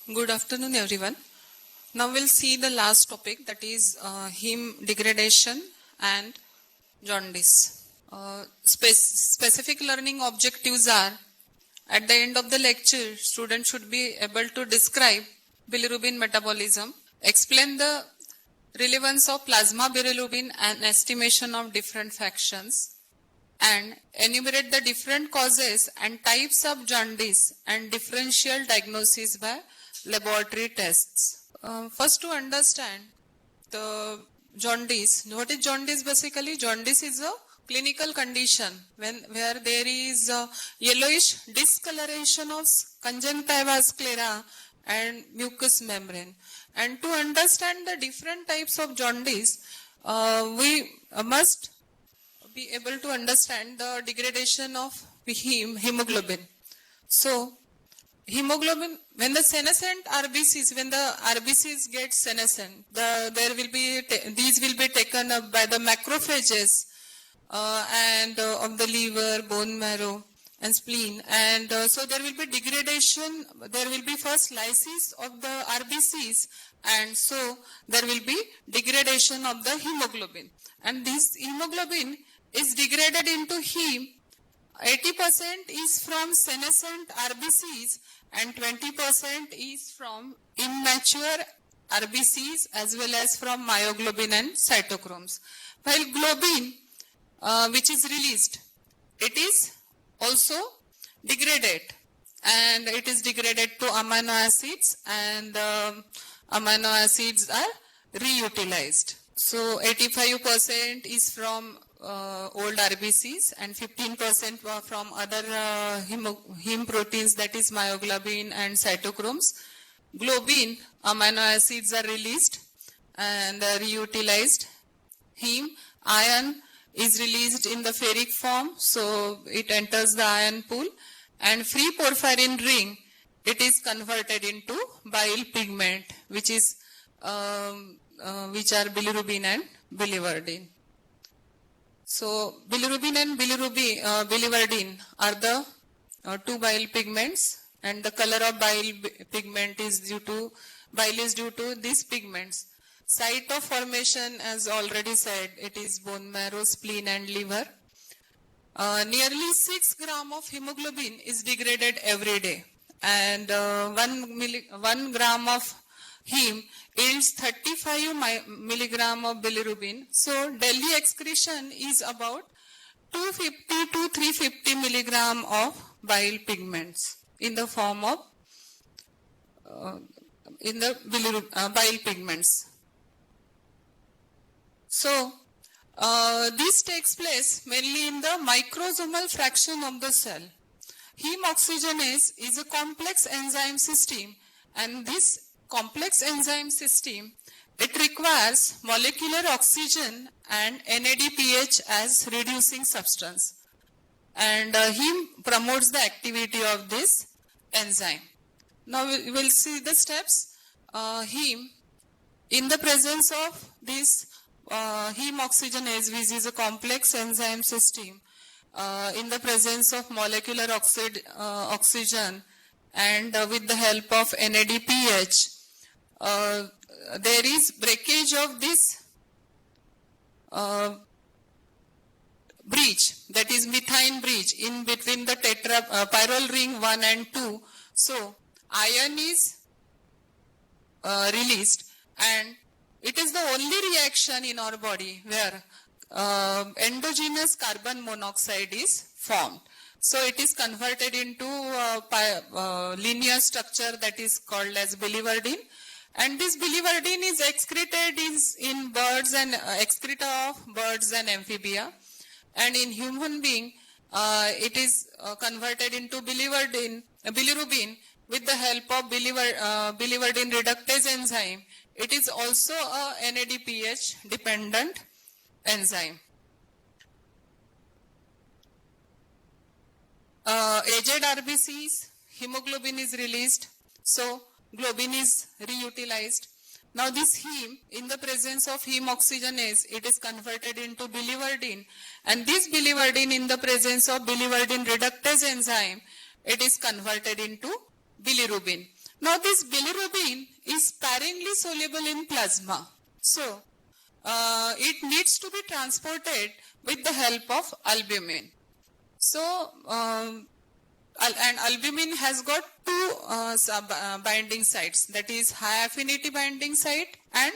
Good afternoon, everyone. Now we'll see the last topic, that is heme degradation and jaundice. Specific learning objectives are: at the end of the lecture, students should be able to describe bilirubin metabolism, explain the relevance of plasma bilirubin and estimation of different fractions, and enumerate the different causes and types of jaundice and differential diagnosis by laboratory tests. First, to understand the jaundice, what is jaundice basically? Jaundice is a clinical condition where there is a yellowish discoloration of conjunctiva sclera and mucous membrane. And to understand the different types of jaundice, we must be able to understand the degradation of hemoglobin. So, hemoglobin, when the senescent RBCs, when the RBCs get senescent, these will be taken up by the macrophages of the liver, bone marrow, and spleen, and so there will be degradation. There will be first lysis of the RBCs, and so there will be degradation of the hemoglobin, and this hemoglobin is degraded into heme. 80% is from senescent RBCs and 20% is from immature RBCs as well as from myoglobin and cytochromes. While globin, which is released, it is also degraded, and it is degraded to amino acids, and amino acids are reutilized. So 85% is from old RBCs and 15% from other heme proteins, that is myoglobin and cytochromes. Globin, amino acids are released and reutilized. Heme, iron is released in the ferric form, so it enters the iron pool, and free porphyrin ring, it is converted into bile pigment, which are bilirubin and biliverdin. So bilirubin and biliverdin are the two bile pigments, and the color of bile pigment is due to these pigments. Site of formation, as already said, it is bone marrow, spleen and liver. Nearly 6 gram of hemoglobin is degraded every day, and 1 gram of heme yields 35 milligram of bilirubin. So daily excretion is about 250 to 350 milligram of bile pigments in the form of bile pigments. So this takes place mainly in the microsomal fraction of the cell. Heme oxygenase is a complex enzyme system, and this complex enzyme system, it requires molecular oxygen and NADPH as reducing substance, and heme promotes the activity of this enzyme. Now we will see the steps. Heme, in the presence of this heme oxygenase, which is a complex enzyme system, in the presence of molecular oxygen and with the help of NADPH, there is breakage of this bridge, that is methine bridge, in between the pyrrole ring 1 and 2. So iron is released, and it is the only reaction in our body where endogenous carbon monoxide is formed. So it is converted into linear structure that is called as biliverdin, and this biliverdin is excreted in birds and excreta of birds and amphibia, and in human being it is converted into bilirubin with the help of biliverdin reductase enzyme. It is also a NADPH dependent enzyme. Aged RBCs, hemoglobin is released, so globin is reutilized. Now this heme, in the presence of heme oxygenase, it is converted into biliverdin, and this biliverdin, in the presence of biliverdin reductase enzyme, it is converted into bilirubin. Now this bilirubin is sparingly soluble in plasma. So it needs to be transported with the help of albumin. So and albumin has got two binding sites, that is high affinity binding site and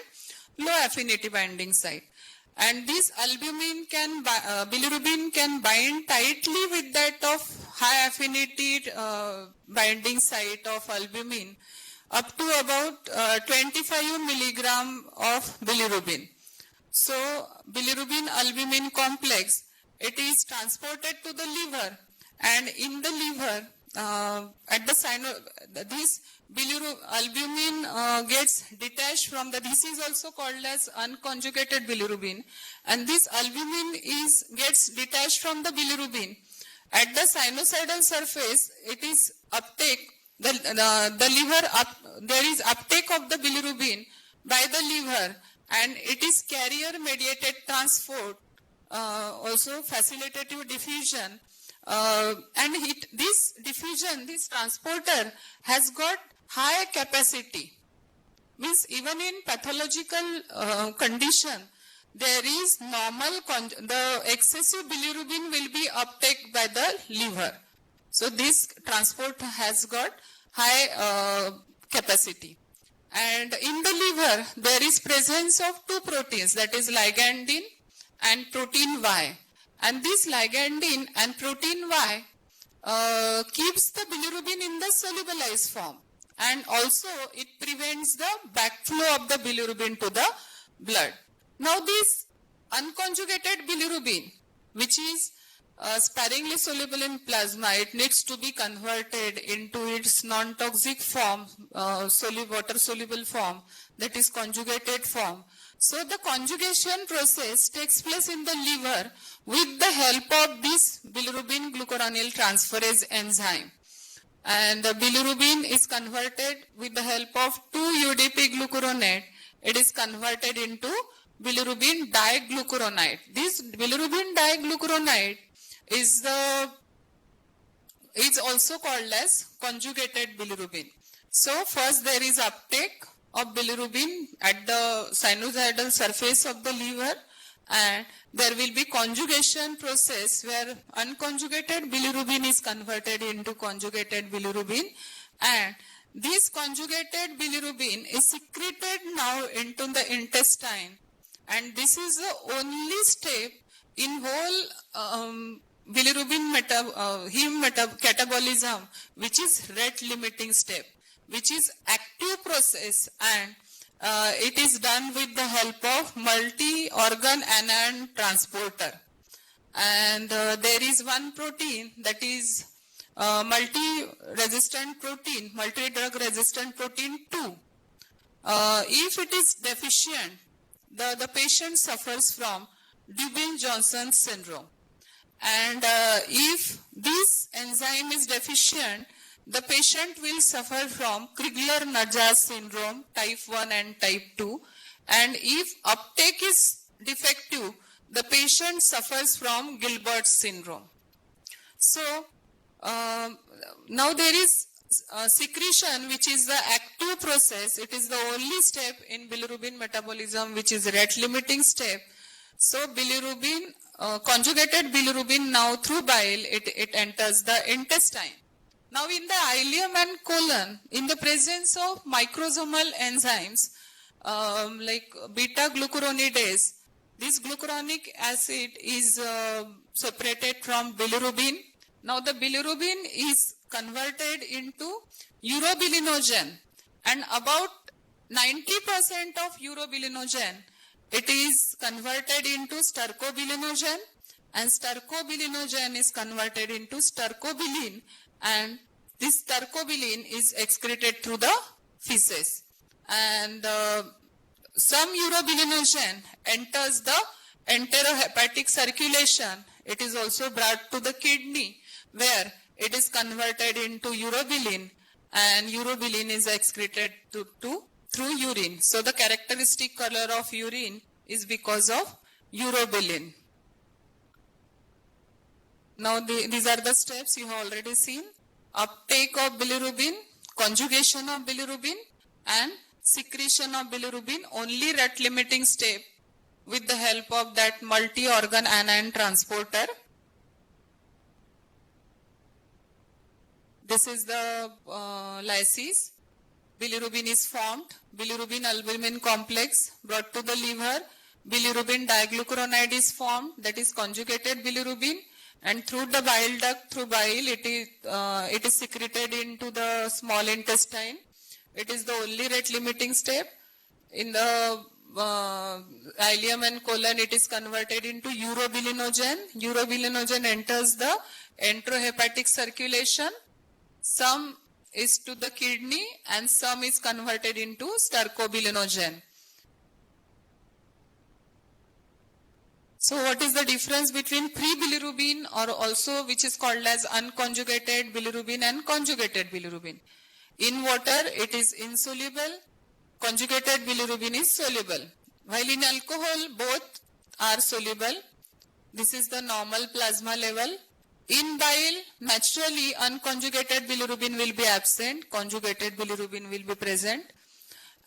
low affinity binding site. And this albumin bilirubin can bind tightly with that of high affinity binding site of albumin up to about 25 milligram of bilirubin. So bilirubin albumin complex, it is transported to the liver, and in the liver at the this albumin gets detached from this is also called as unconjugated bilirubin, and this albumin gets detached from the bilirubin. At the sinusoidal surface, it is uptake, the liver there is uptake of the bilirubin by the liver, and it is carrier mediated transport, also facilitative diffusion. And this diffusion, this transporter has got high capacity. Means even in pathological condition, there is the excessive bilirubin will be uptake by the liver. So this transport has got high capacity. And in the liver, there is presence of two proteins, that is ligandin and protein Y. And this ligandin and protein Y keeps the bilirubin in the solubilized form, and also it prevents the backflow of the bilirubin to the blood. Now this unconjugated bilirubin, which is sparingly soluble in plasma, it needs to be converted into its non-toxic form, water-soluble form, that is conjugated form. So the conjugation process takes place in the liver with the help of this bilirubin glucuronyl transferase enzyme. And the bilirubin is converted with the help of 2-UDP glucuronate. It is converted into bilirubin diglucuronide. This bilirubin diglucuronide is also called as conjugated bilirubin. So first there is uptake of bilirubin at the sinusoidal surface of the liver, and there will be conjugation process where unconjugated bilirubin is converted into conjugated bilirubin, and this conjugated bilirubin is secreted now into the intestine, and this is the only step in whole bilirubin catabolism which is rate limiting step, which is active process, and it is done with the help of multi-organ anion transporter. And there is one protein, that is multi-resistant protein, multi-drug resistant protein 2. If it is deficient, the patient suffers from Dubin-Johnson syndrome. And if this enzyme is deficient, the patient will suffer from Crigler-Najjar syndrome type 1 and type 2. And if uptake is defective, the patient suffers from Gilbert syndrome. So now there is secretion, which is the active process. It is the only step in bilirubin metabolism which is rate limiting step. So bilirubin, conjugated bilirubin now through bile, it enters the intestine. Now in the ileum and colon, in the presence of microsomal enzymes like beta-glucuronidase, this glucuronic acid is separated from bilirubin. Now the bilirubin is converted into urobilinogen, and about 90% of urobilinogen, it is converted into stercobilinogen, and stercobilinogen is converted into stercobilin, and this stercobilin is excreted through the feces. And some urobilinogen enters the enterohepatic circulation. It is also brought to the kidney, where it is converted into urobilin, and urobilin is excreted through urine. So the characteristic color of urine is because of urobilin. Now these are the steps you have already seen. Uptake of bilirubin, conjugation of bilirubin and secretion of bilirubin, only rate limiting step with the help of that multi-organ anion transporter. This is the lysis. Bilirubin is formed. Bilirubin albumin complex brought to the liver. Bilirubin diglucuronide is formed, that is conjugated bilirubin, and through the bile duct, through bile, it is secreted into the small intestine. It is the only rate limiting step. In the ileum and colon, it is converted into urobilinogen. Urobilinogen enters the enterohepatic circulation. Some is to the kidney and some is converted into stercobilinogen. So what is the difference between pre-bilirubin, or also which is called as unconjugated bilirubin, and conjugated bilirubin? In water it is insoluble, conjugated bilirubin is soluble. While in alcohol both are soluble. This is the normal plasma level. In bile, naturally unconjugated bilirubin will be absent, conjugated bilirubin will be present.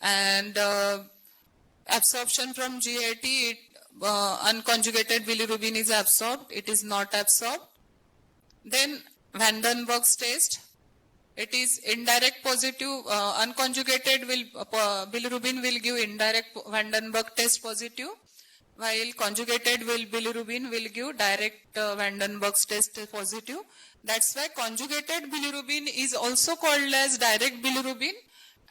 And absorption from GIT, unconjugated bilirubin is absorbed, it is not absorbed. Then Vandenberg's test, it is indirect positive, unconjugated bilirubin will give indirect Vandenberg test positive, while conjugated bilirubin will give direct Vandenberg's test positive. That's why conjugated bilirubin is also called as direct bilirubin,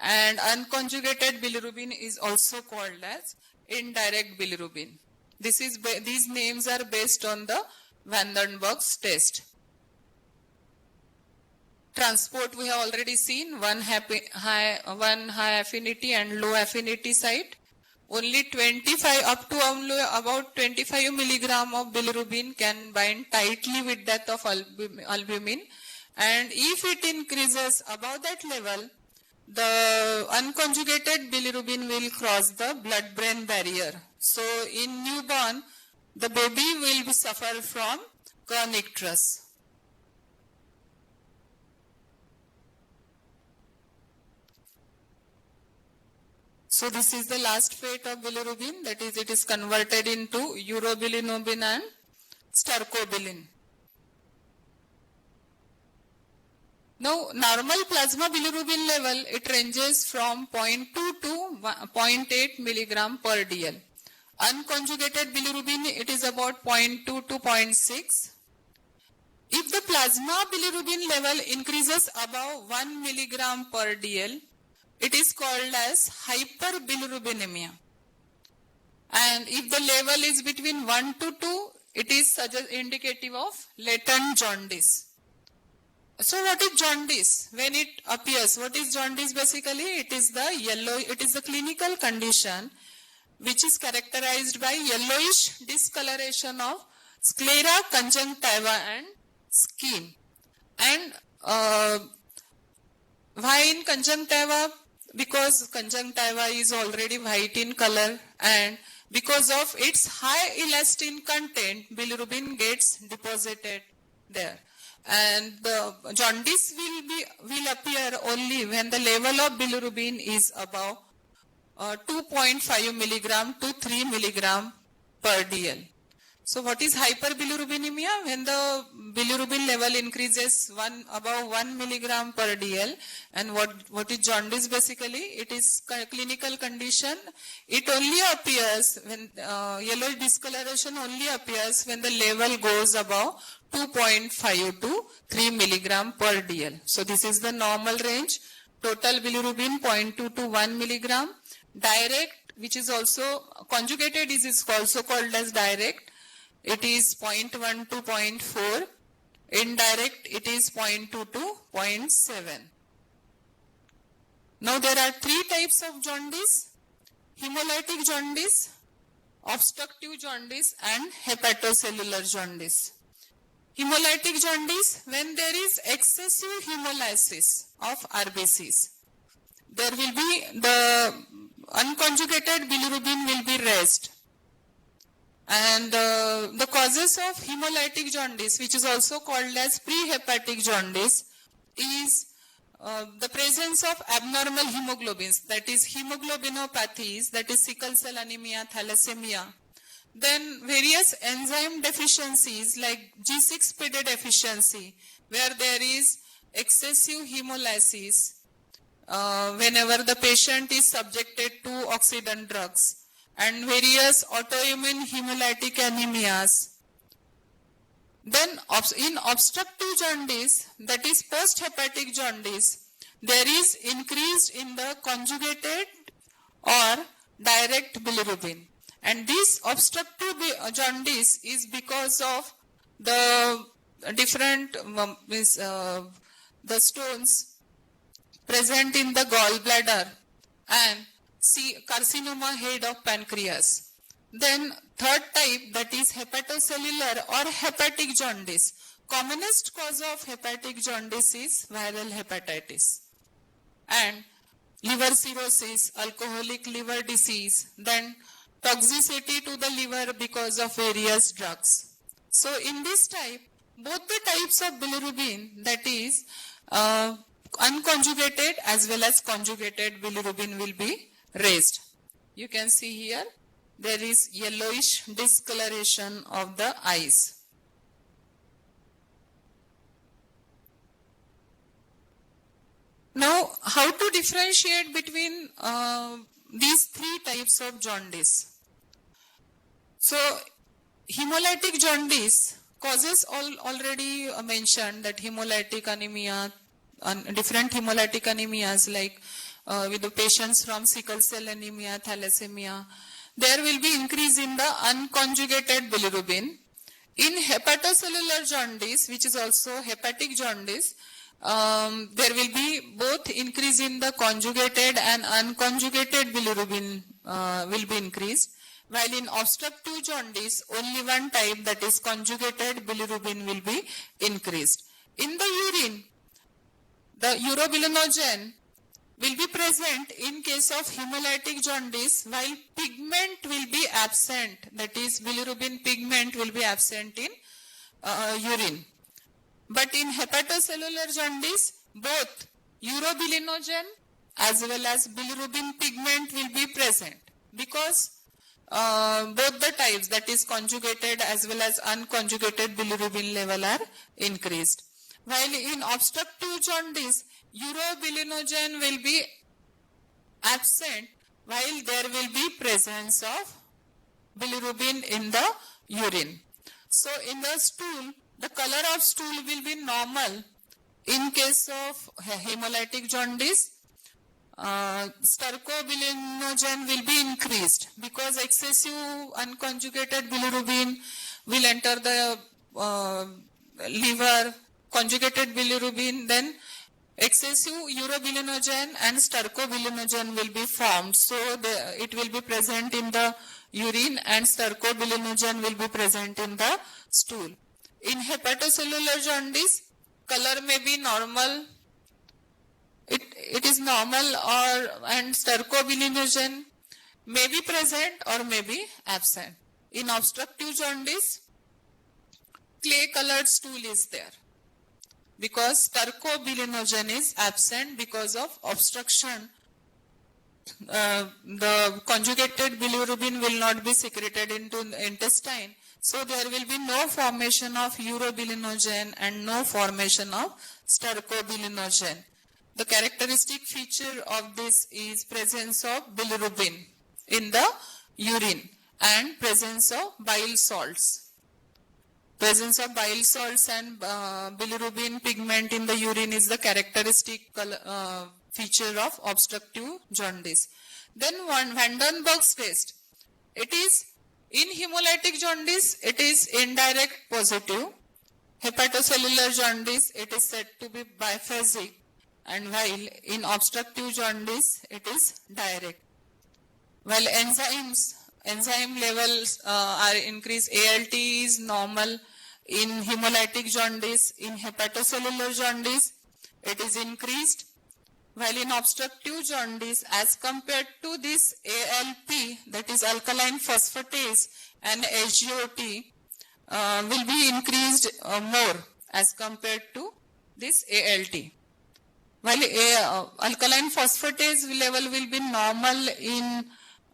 and unconjugated bilirubin is also called as indirect bilirubin. These names are based on the Vandenberg's test. Transport we have already seen, one high affinity and low affinity site. Only 25 up to about 25 milligram of bilirubin can bind tightly with that of albumin, and if it increases above that level, the unconjugated bilirubin will cross the blood-brain barrier. So in newborn, the baby will suffer from chronic TRUS. So this is the last fate of bilirubin, that is, it is converted into urobilinobin and stercobilin. Now, normal plasma bilirubin level, it ranges from 0.2 to 0.8 milligram per dl. Unconjugated bilirubin, it is about 0.2 to 0.6. If the plasma bilirubin level increases above 1 milligram per dl, it is called as hyperbilirubinemia. And if the level is between 1 to 2, it is indicative of latent jaundice. So what is jaundice? When it appears, what is jaundice basically? It is the clinical condition which is characterized by yellowish discoloration of sclera, conjunctiva and skin. And why in conjunctiva? Because conjunctiva is already white in color, and because of its high elastin content, bilirubin gets deposited there. And the jaundice will appear only when the level of bilirubin is above 2.5 milligram to 3 milligram per dl. So what is hyperbilirubinemia? When the bilirubin level increases above 1 milligram per dl. And what is jaundice basically? It is a clinical condition. It only appears when yellow discoloration only appears when the level goes above 2.5 to 3 milligram per dl. So this is the normal range. Total bilirubin 0.2 to 1 milligram. Direct, which is also conjugated, is also called as direct. It is 0.1 to 0.4. Indirect, it is 0.2 to 0.7. Now there are three types of jaundice: hemolytic jaundice, obstructive jaundice and hepatocellular jaundice. Hemolytic jaundice, when there is excessive hemolysis of RBCs, there will be the unconjugated bilirubin will be raised. And the causes of hemolytic jaundice, which is also called as prehepatic jaundice, is the presence of abnormal hemoglobins, that is hemoglobinopathies, that is sickle cell anemia, thalassemia. Then various enzyme deficiencies like G6PD deficiency, where there is excessive hemolysis whenever the patient is subjected to oxidant drugs, and various autoimmune hemolytic anemias. Then in obstructive jaundice, that is post-hepatic jaundice, there is increase in the conjugated or direct bilirubin. And this obstructive jaundice is because of the different the stones present in the gallbladder and carcinoma head of pancreas. Then third type, that is hepatocellular or hepatic jaundice. Commonest cause of hepatic jaundice is viral hepatitis. And liver cirrhosis, alcoholic liver disease, then toxicity to the liver because of various drugs. So in this type, both the types of bilirubin, that is unconjugated as well as conjugated bilirubin, will be raised. You can see here, there is yellowish discoloration of the eyes. Now, how to differentiate between these three types of jaundice? So, hemolytic jaundice causes already mentioned, that hemolytic anemia, different hemolytic anemias like with the patients from sickle cell anemia, thalassemia, there will be increase in the unconjugated bilirubin. In hepatocellular jaundice, which is also hepatic jaundice, there will be both increase in the conjugated and unconjugated bilirubin will be increased. While in obstructive jaundice, only one type, that is conjugated bilirubin, will be increased. In the urine, the urobilinogen will be present in case of hemolytic jaundice, while pigment will be absent, that is bilirubin pigment will be absent in urine. But in hepatocellular jaundice, both urobilinogen as well as bilirubin pigment will be present, because both the types, that is conjugated as well as unconjugated bilirubin level, are increased. While in obstructive jaundice, urobilinogen will be absent, while there will be presence of bilirubin in the urine. So in the stool, the color of stool will be normal in case of hemolytic jaundice. Stercobilinogen will be increased because excessive unconjugated bilirubin will enter the liver, conjugated bilirubin, then excessive urobilinogen and stercobilinogen will be formed. So it will be present in the urine and stercobilinogen will be present in the stool. In hepatocellular jaundice, color may be normal. It is normal, and stercobilinogen may be present or may be absent. In obstructive jaundice, clay colored stool is there, because stercobilinogen is absent because of obstruction. The conjugated bilirubin will not be secreted into the intestine. So there will be no formation of urobilinogen and no formation of stercobilinogen. The characteristic feature of this is presence of bilirubin in the urine and presence of bile salts. Presence of bile salts and bilirubin pigment in the urine is the characteristic feature of obstructive jaundice. Then Van den Bosch's test. It is in hemolytic jaundice, it is indirect positive. Hepatocellular jaundice, it is said to be biphasic. And while in obstructive jaundice, it is direct. While enzyme levels are increased, ALT is normal in hemolytic jaundice. In hepatocellular jaundice, it is increased. While in obstructive jaundice, as compared to this ALP, that is alkaline phosphatase, and SGOT will be increased more as compared to this ALT. While alkaline phosphatase level will be normal in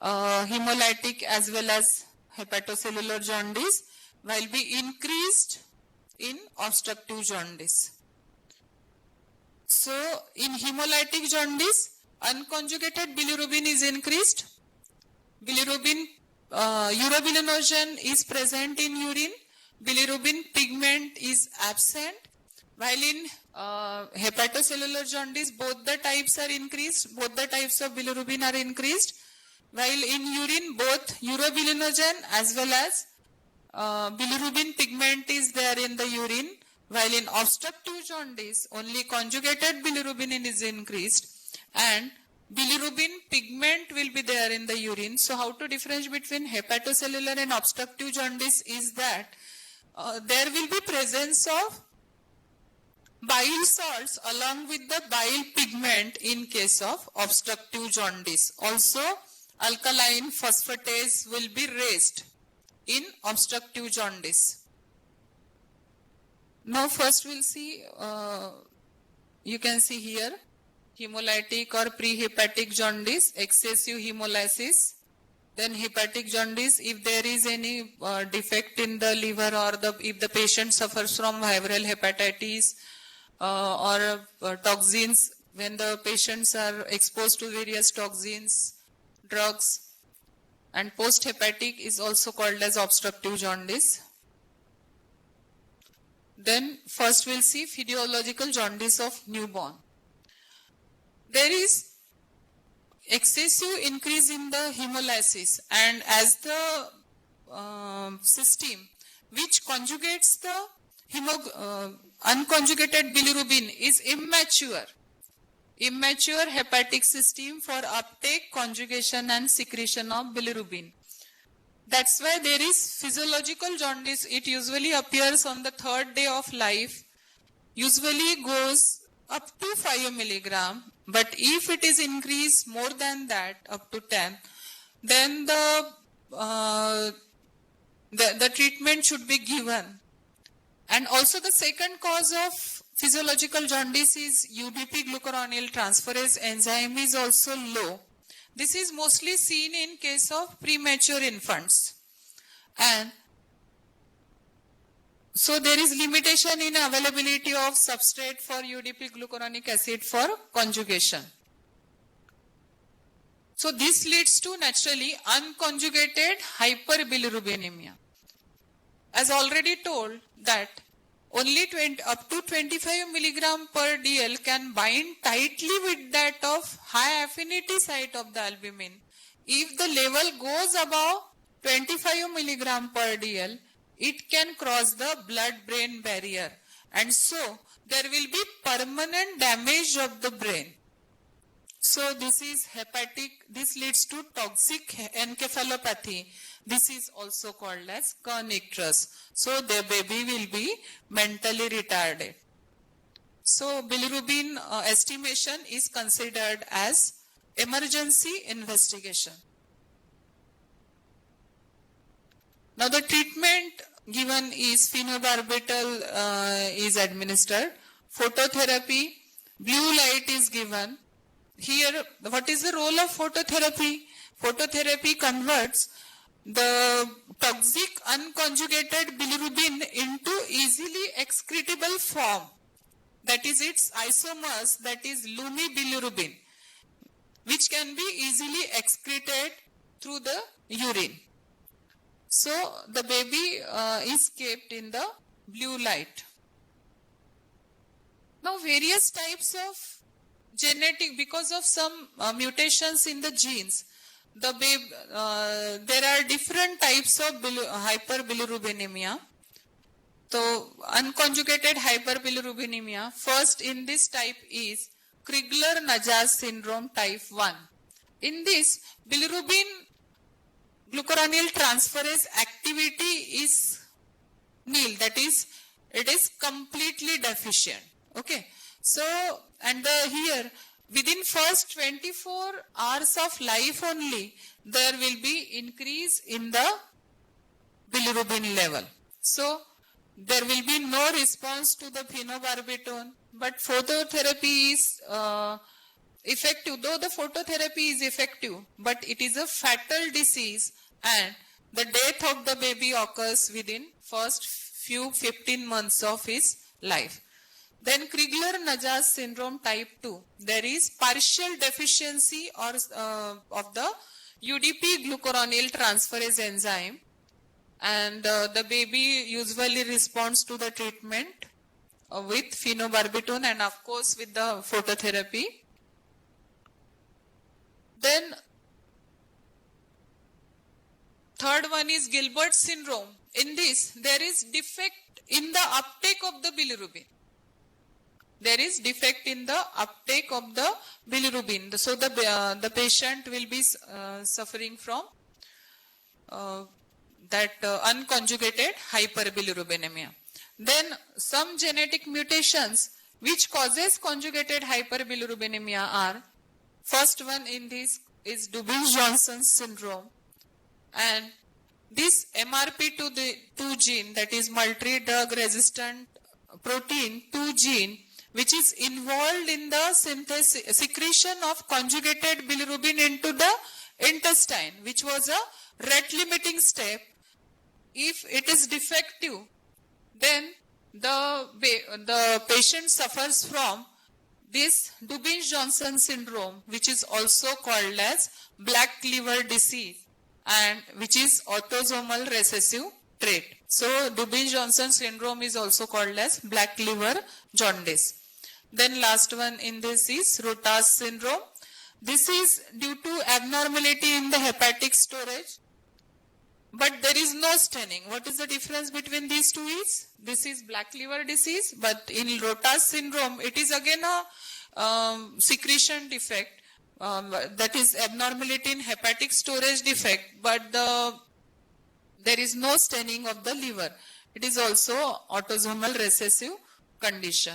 hemolytic as well as hepatocellular jaundice, while be increased in obstructive jaundice. So, in hemolytic jaundice, unconjugated bilirubin is increased. Bilirubin, urobilinogen is present in urine. Bilirubin pigment is absent. While in hepatocellular jaundice, both the types are increased. Both the types of bilirubin are increased. While in urine, both urobilinogen as well as bilirubin pigment is there in the urine. While in obstructive jaundice, only conjugated bilirubin is increased and bilirubin pigment will be there in the urine. So how to differentiate between hepatocellular and obstructive jaundice is that there will be presence of bile salts along with the bile pigment in case of obstructive jaundice. Also, alkaline phosphatase will be raised in obstructive jaundice. Now first we'll see, you can see here, hemolytic or prehepatic jaundice, excessive hemolysis, then hepatic jaundice if there is any defect in the liver or if the patient suffers from viral hepatitis or toxins, when the patients are exposed to various toxins, drugs, and post-hepatic is also called as obstructive jaundice. Then first we'll see physiological jaundice of newborn. There is excessive increase in the hemolysis, and as the system which conjugates the unconjugated bilirubin is immature hepatic system for uptake, conjugation and secretion of bilirubin. That's why there is physiological jaundice. It usually appears on the 3rd day of life, usually goes up to 5 milligram, but if it is increased more than that, up to 10, then the treatment should be given. And also the second cause of physiological jaundice is UDP glucuronidase transferase enzyme is also low. This is mostly seen in case of premature infants. And so there is limitation in availability of substrate for UDP glucuronic acid for conjugation. So this leads to naturally unconjugated hyperbilirubinemia. As already told that only up to 25 milligram per dl can bind tightly with that of high affinity site of the albumin. If the level goes above 25 milligram per dl, it can cross the blood-brain barrier, and so there will be permanent damage of the brain. So this is hepatic, this leads to toxic encephalopathy. This is also called as kernicterus. So the baby will be mentally retarded. So bilirubin estimation is considered as emergency investigation. Now the treatment given is phenobarbital is administered, phototherapy, blue light is given. Here, what is the role of phototherapy? Phototherapy converts the toxic unconjugated bilirubin into easily excretable form. That is its isomers, that is lumibilirubin, which can be easily excreted through the urine. So the baby is kept in the blue light. Now various types of genetic, because of some mutations in the genes, there are different types of hyperbilirubinemia. So unconjugated hyperbilirubinemia, first in this type is Crigler-Najjar syndrome type 1. In this, bilirubin glucuronidase transferase activity is nil, that is, it is completely deficient. Okay. So, and here, within first 24 hours of life only, there will be increase in the bilirubin level. So, there will be no response to the phenobarbital, but phototherapy is effective, though the phototherapy is effective, but it is a fatal disease and the death of the baby occurs within first few 15 months of his life. Then Crigler-Najjar syndrome type 2. There is partial deficiency or of the UDP glucuronil transferase enzyme, and the baby usually responds to the treatment with phenobarbital and of course with the phototherapy. Then third one is Gilbert syndrome. In this, there is defect in the uptake of the bilirubin. There is defect in the uptake of the bilirubin. So the patient will be suffering from that unconjugated hyperbilirubinemia. Then some genetic mutations which causes conjugated hyperbilirubinemia are, first one in this is Dubin-Johnson syndrome, and this MRP2 gene, that is multi-drug resistant protein 2 gene, which is involved in the secretion of conjugated bilirubin into the intestine, which was a rate limiting step. If it is defective, then the patient suffers from this Dubin-Johnson syndrome, which is also called as black liver disease and which is autosomal recessive trait. So Dubin-Johnson syndrome is also called as black liver jaundice. Then last one in this is Rotas syndrome. This is due to abnormality in the hepatic storage, but there is no staining. What is the difference between these two is? This is black liver disease, but in Rotas syndrome, it is again a secretion defect, that is abnormality in hepatic storage defect, but there is no staining of the liver. It is also autosomal recessive condition.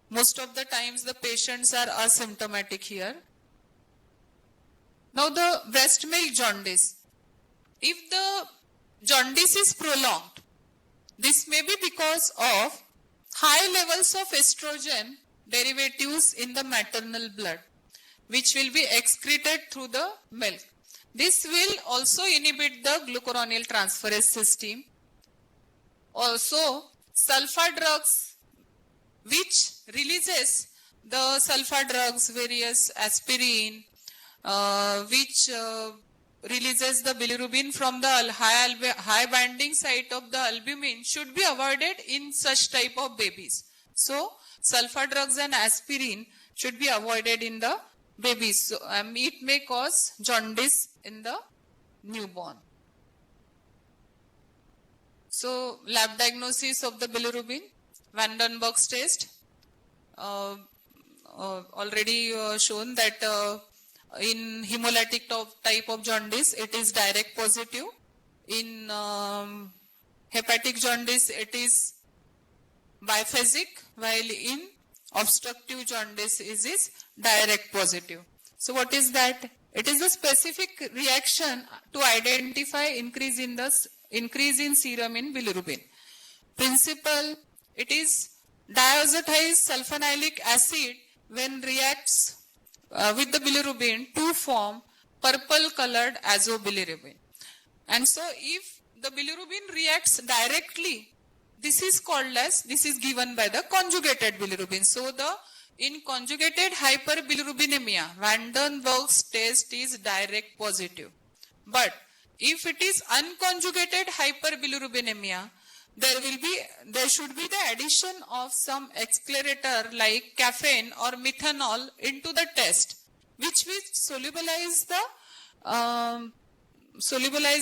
Most of the times the patients are asymptomatic here. Now the breast milk jaundice. If the jaundice is prolonged, this may be because of high levels of estrogen derivatives in the maternal blood, which will be excreted through the milk. This will also inhibit the glucuronil transferase system. Also, sulfa drugs, which releases the sulfa drugs, various aspirin, which releases the bilirubin from the high binding site of the albumin, should be avoided in such type of babies. So, sulfa drugs and aspirin should be avoided in the babies. So, it may cause jaundice in the newborn. So, lab diagnosis of the bilirubin, Van den Bosch's test, already shown that in hemolytic type of jaundice, it is direct positive. In hepatic jaundice, it is biphasic, while in obstructive jaundice, it is direct positive. So what is that? It is a specific reaction to identify increase in serum in bilirubin. Principle, it is diazotized sulfonylic acid when reacts with the bilirubin to form purple colored azobilirubin. And so if the bilirubin reacts directly, this is given by the conjugated bilirubin. So in conjugated hyperbilirubinemia, Van den Bosch's test is direct positive. But if it is unconjugated hyperbilirubinemia, there should be the addition of some accelerator like caffeine or methanol into the test, which will solubilize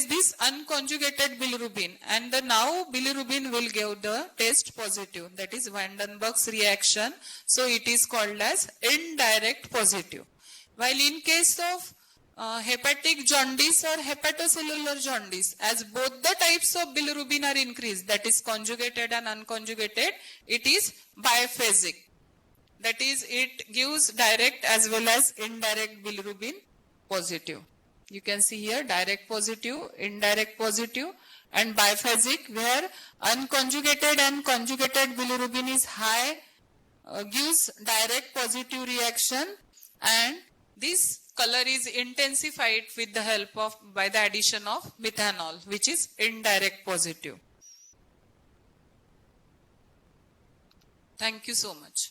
this unconjugated bilirubin, and now bilirubin will give the test positive. That is Van den Bosch's reaction. So it is called as indirect positive. While in case of hepatic jaundice or hepatocellular jaundice, as both the types of bilirubin are increased, that is conjugated and unconjugated, it is biphasic. That is, it gives direct as well as indirect bilirubin positive. You can see here direct positive, indirect positive, and biphasic, where unconjugated and conjugated bilirubin is high gives direct positive reaction, and this color is intensified with the help of by the addition of methanol, which is indirect positive. Thank you so much.